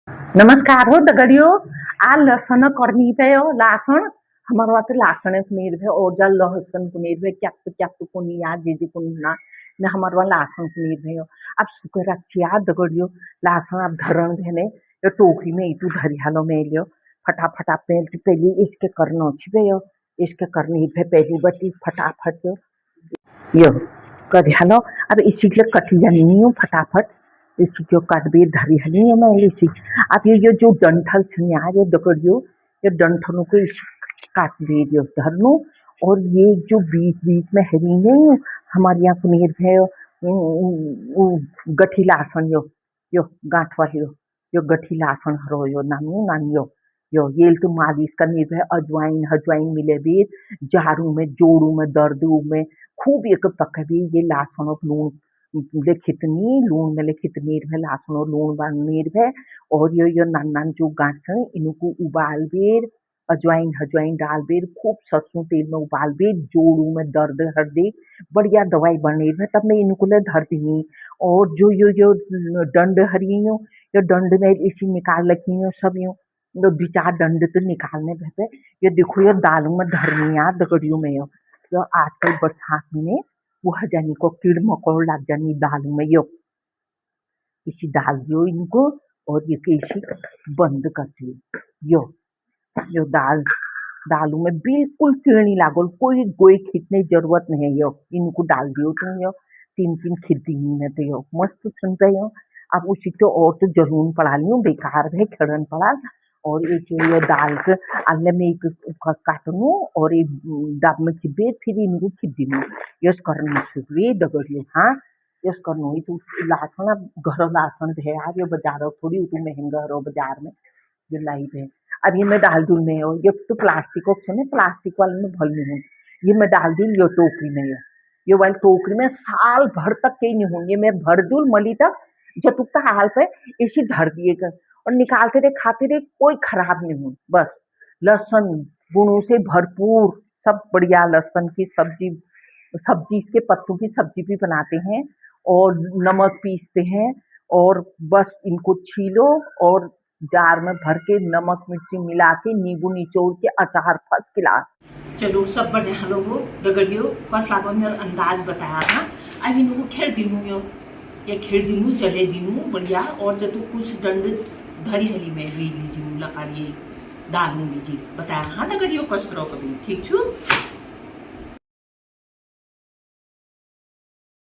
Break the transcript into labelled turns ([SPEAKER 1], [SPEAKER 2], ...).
[SPEAKER 1] नमस्कार हो दगड़ियों। आ लहसुन करनी पे हो लहसुन हमारे वहाँ लहसुन कुनीर भे और जा लहसुन कुनीर भे क्या कुनी या दीदी कुना ने हमारे वहाँ लहसुन कुनीर भे हो। अब सुखे रखी आ दगड़ियों लहसुन अब धरण भेने ये टोकरी में इतू धरी हालो में लियो फटाफट पहले इसके करनो छिपे हो इसके करनी भे पहली बटी फटाफट यो कर हालो। अब इसी के कटी जानी हो फटाफट इसी को काटबीर धरी हली मैं इसी। अब ये जो डंठल छनिया ये दगड़ियो ये डंठलों को काट दीजिए धरनो। और ये जो बीच बीच में हरी नहीं हमारे यहाँ पनीर है गठी लहसुन यो गांठ वाली यो गठी लहसुन हरो यो नानी नानी यो ये तो मालिश करनी है अजवाइन हजवाइन मिले भी जारू में जोड़ू में दर्द में खूब एक पक भी ये लहसुन और लूण लेखितनी लूण में लेखितनी है लहसुन और लूण बानीर है। और यो नान नान जो गांठ है इनको उबाल बेर अजवाइन हजवाइन डाल बेर खूब सरसों तेल में उबाल बेर जोड़ू में दर्द हरदी बढ़िया दवाई बनेर है तब मैं इनको ले धर दी। और जो यो डंड हरी यो डंड में इसी निकाल रखी हो सब यूँ दो चार डंड तो निकालने रहते। ये देखो ये दालों में धरनी यार दगड़ियों में यो तो आजकल बरसात में वो हजानी को कीड़ मकोड़ लग जानी दालों में यो इसी डाल दियो इनको और ये इसी बंद कर दियो यो दालों में बिल्कुल कीड़ नहीं लागल कोई गोई खींचने जरूरत नहीं है यो इनको डाल दियो तुम यो तीन खिद्दी में तो यो मस्त सुनते हो। अब उसी तो और तो जरूर पड़ा लियो बेकार है खड़न पड़ा। और एक ये दाल के अल्ले में एक काटनू और एक डाब में खिब्बे फिर इनको खिद्दी में यस करना चाहिए दगड़ियो। हाँ यस करनो ही तू लहसुन अब घर लहसुन है यार ये बाजार थोड़ी तू महंगा रो बाजार में जो लाई है। अब ये मैं डाल दूँ में हो ये तो प्लास्टिक प्लास्टिक वाले में भल नहीं हूँ ये मैं डाल दूँ यो टोकरी में ये वाली टोकरी में साल भर तक कहीं नहीं हूँ ये मैं भर दूँ मली तक जतुक हाल पे इसी धर दिए और निकालते रहे खाते रहे कोई खराब नहीं हूँ। बस लहसुन गुणों से भरपूर सब बढ़िया लहसुन की सब्जी इसके पत्तों की सब्जी भी बनाते हैं और नमक पीसते हैं और बस इनको छीलो और जार में भर के नमक मिर्ची मिला के नींबू निचोड़ के अचार फर्स्ट क्लास।
[SPEAKER 2] चलो सब बने हलो हो दगड़ियो कस लागो मेरा अंदाज बताया था अब इनको खेल दिनू ये खेल दिनू चले दिनू बढ़िया। और जब कुछ दंड धरी हली में ली लीजिए लकाड़िए दाल लीजिए बताया हाँ दगड़ियो कस करो कभी ठीक छू।